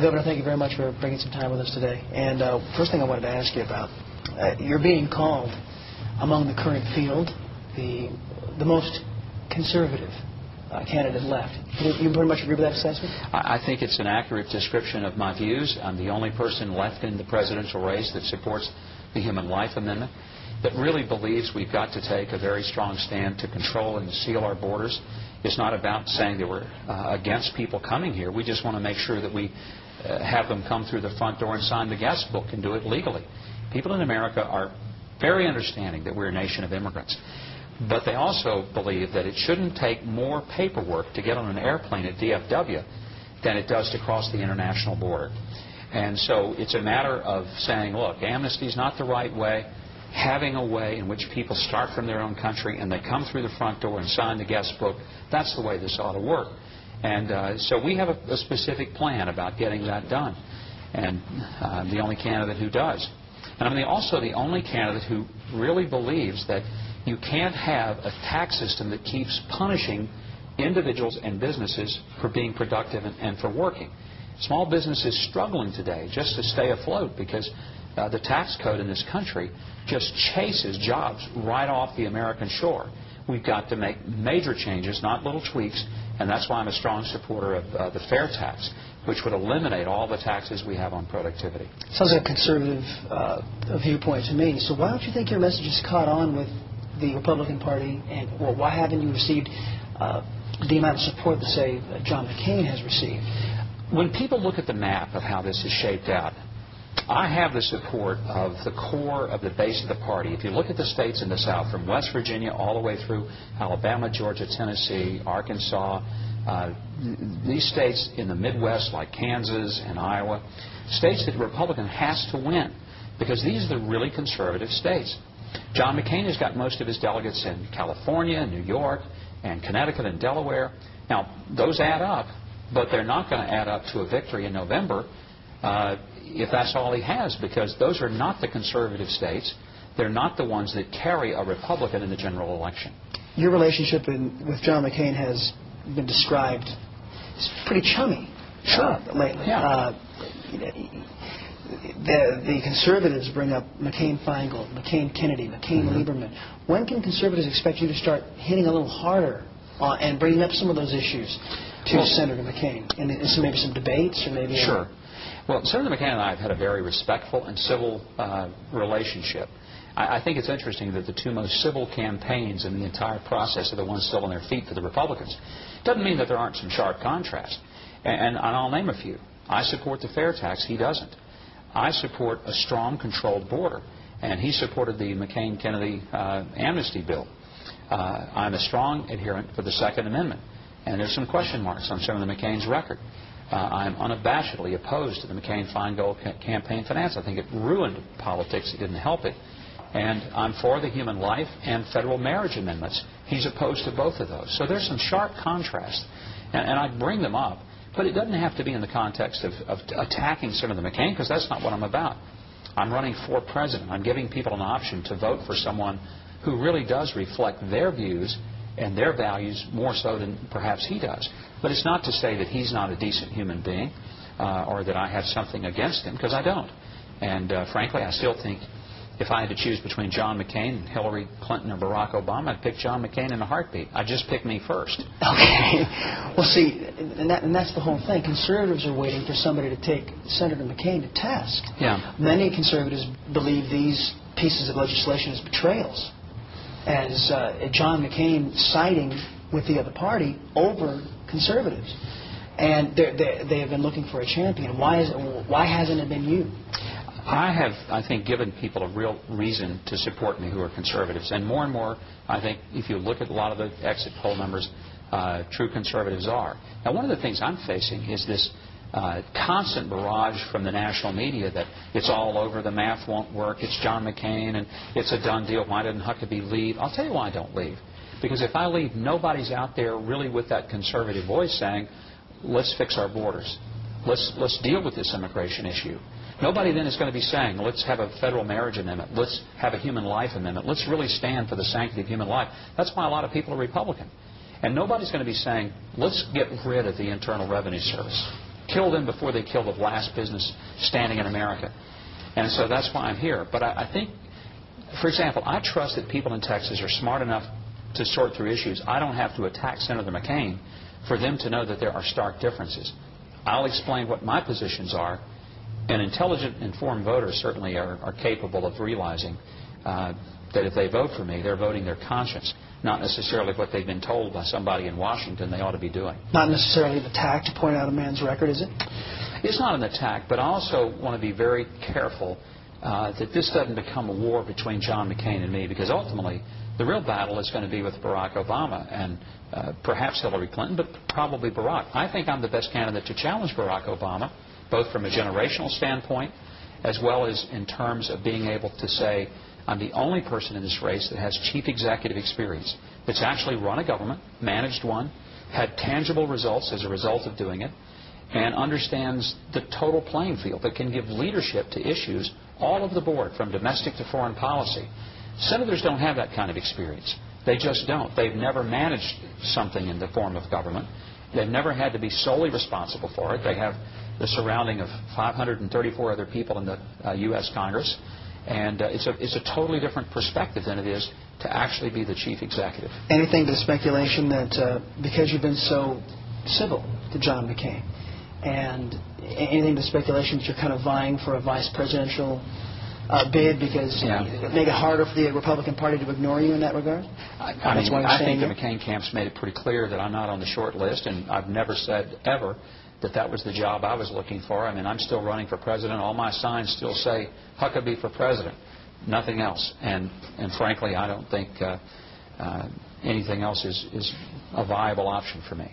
Governor, thank you very much for bringing some time with us today. And first thing I wanted to ask you about, you're being called among the current field the most conservative candidate left. You pretty much agree with that assessment? I think it's an accurate description of my views. I'm the only person left in the presidential race that supports the Human Life Amendment, that really believes we've got to take a very strong stand to control and seal our borders. It's not about saying that we're against people coming here. We just want to make sure that we have them come through the front door and sign the guest book and do it legally. People in America are very understanding that we're a nation of immigrants. But they also believe that it shouldn't take more paperwork to get on an airplane at DFW than it does to cross the international border. And so it's a matter of saying, look, amnesty is not the right way. Having a way in which people start from their own country and they come through the front door and sign the guest book, that's the way this ought to work. And so we have a specific plan about getting that done. And I'm the only candidate who does. And I'm also the only candidate who really believes that you can't have a tax system that keeps punishing individuals and businesses for being productive and for working. Small business is struggling today just to stay afloat because the tax code in this country just chases jobs right off the American shore. We've got to make major changes, not little tweaks, and that's why I'm a strong supporter of the fair tax, which would eliminate all the taxes we have on productivity. Sounds like a conservative viewpoint to me. So why don't you think your message has caught on with the Republican Party, and why haven't you received the amount of support that, say, John McCain has received? When people look at the map of how this is shaped out, I have the support of the core of the base of the party. If you look at the states in the South, from West Virginia all the way through Alabama, Georgia, Tennessee, Arkansas, these states in the Midwest like Kansas and Iowa, states that the Republican has to win because these are the really conservative states. John McCain has got most of his delegates in California, New York, and Connecticut and Delaware. Now, those add up, but they're not going to add up to a victory in November if that's all he has, because those are not the conservative states. They're not the ones that carry a Republican in the general election. Your relationship with John McCain has been described as pretty chummy lately. Yeah. The conservatives bring up McCain-Feingold, McCain-Kennedy, McCain-Lieberman. When can conservatives expect you to start hitting a little harder and bringing up some of those issues to Senator McCain? And maybe some debates or maybe... Sure. Well, Senator McCain and I have had a very respectful and civil relationship. I think it's interesting that the two most civil campaigns in the entire process are the ones still on their feet for the Republicans. Doesn't mean that there aren't some sharp contrasts. And I'll name a few. I support the fair tax. He doesn't. I support a strong, controlled border. And he supported the McCain-Kennedy amnesty bill. I'm a strong adherent for the Second Amendment. And there's some question marks on Senator McCain's record. I'm unabashedly opposed to the McCain-Feingold campaign finance. I think it ruined politics. It didn't help it. And I'm for the human life and federal marriage amendments. He's opposed to both of those. So there's some sharp contrast. And I bring them up. But it doesn't have to be in the context of attacking Senator McCain, because that's not what I'm about. I'm running for president. I'm giving people an option to vote for someone who really does reflect their views and their values more so than perhaps he does. But it's not to say that he's not a decent human being or that I have something against him, because I don't. And frankly, I still think if I had to choose between John McCain and Hillary Clinton or Barack Obama, I'd pick John McCain in a heartbeat. I'd just pick me first. Okay. Well, see, and that's the whole thing. Conservatives are waiting for somebody to take Senator McCain to task. Yeah. Many conservatives believe these pieces of legislation as betrayals, as John McCain siding with the other party over conservatives. And they have been looking for a champion. Why hasn't it been you? I have, I think, given people a real reason to support me who are conservatives. And more, I think, if you look at a lot of the exit poll numbers, true conservatives are. Now, one of the things I'm facing is this constant barrage from the national media that it's all over, the math won't work, it's John McCain, and it's a done deal. Why didn't Huckabee leave? I'll tell you why I don't leave. Because if I leave, nobody's out there really with that conservative voice saying, let's fix our borders. Let's deal with this immigration issue. Nobody then is going to be saying, let's have a federal marriage amendment. Let's have a human life amendment. Let's really stand for the sanctity of human life. That's why a lot of people are Republican. And nobody's going to be saying, let's get rid of the Internal Revenue Service. kill them before they kill the last business standing in America. And so that's why I'm here. But I think, for example, I trust that people in Texas are smart enough to sort through issues. I don't have to attack Senator McCain for them to know that there are stark differences. I'll explain what my positions are, and intelligent, informed voters certainly are capable of realizing that if they vote for me, they're voting their conscience, not necessarily what they've been told by somebody in Washington they ought to be doing. Not necessarily an attack to point out a man's record, is it? It's not an attack, but I also want to be very careful that this doesn't become a war between John McCain and me, because ultimately the real battle is going to be with Barack Obama and perhaps Hillary Clinton, but probably Barack. I think I'm the best candidate to challenge Barack Obama, both from a generational standpoint as well as in terms of being able to say I'm the only person in this race that has chief executive experience, that's actually run a government, managed one, had tangible results as a result of doing it, and understands the total playing field, that can give leadership to issues all over the board, from domestic to foreign policy. Senators don't have that kind of experience. They just don't. They've never managed something in the form of government. They've never had to be solely responsible for it. They have the surrounding of 534 other people in the U.S. Congress. And it's a totally different perspective than it is to actually be the chief executive. Anything to the speculation that because you've been so civil to John McCain, and anything to speculation that you're kind of vying for a vice presidential bid because it make it harder for the Republican Party to ignore you in that regard? I think the McCain camp's made it pretty clear that I'm not on the short list, and I've never said ever that was the job I was looking for. I mean, I'm still running for president. All my signs still say Huckabee for president, nothing else. And frankly, I don't think anything else is a viable option for me.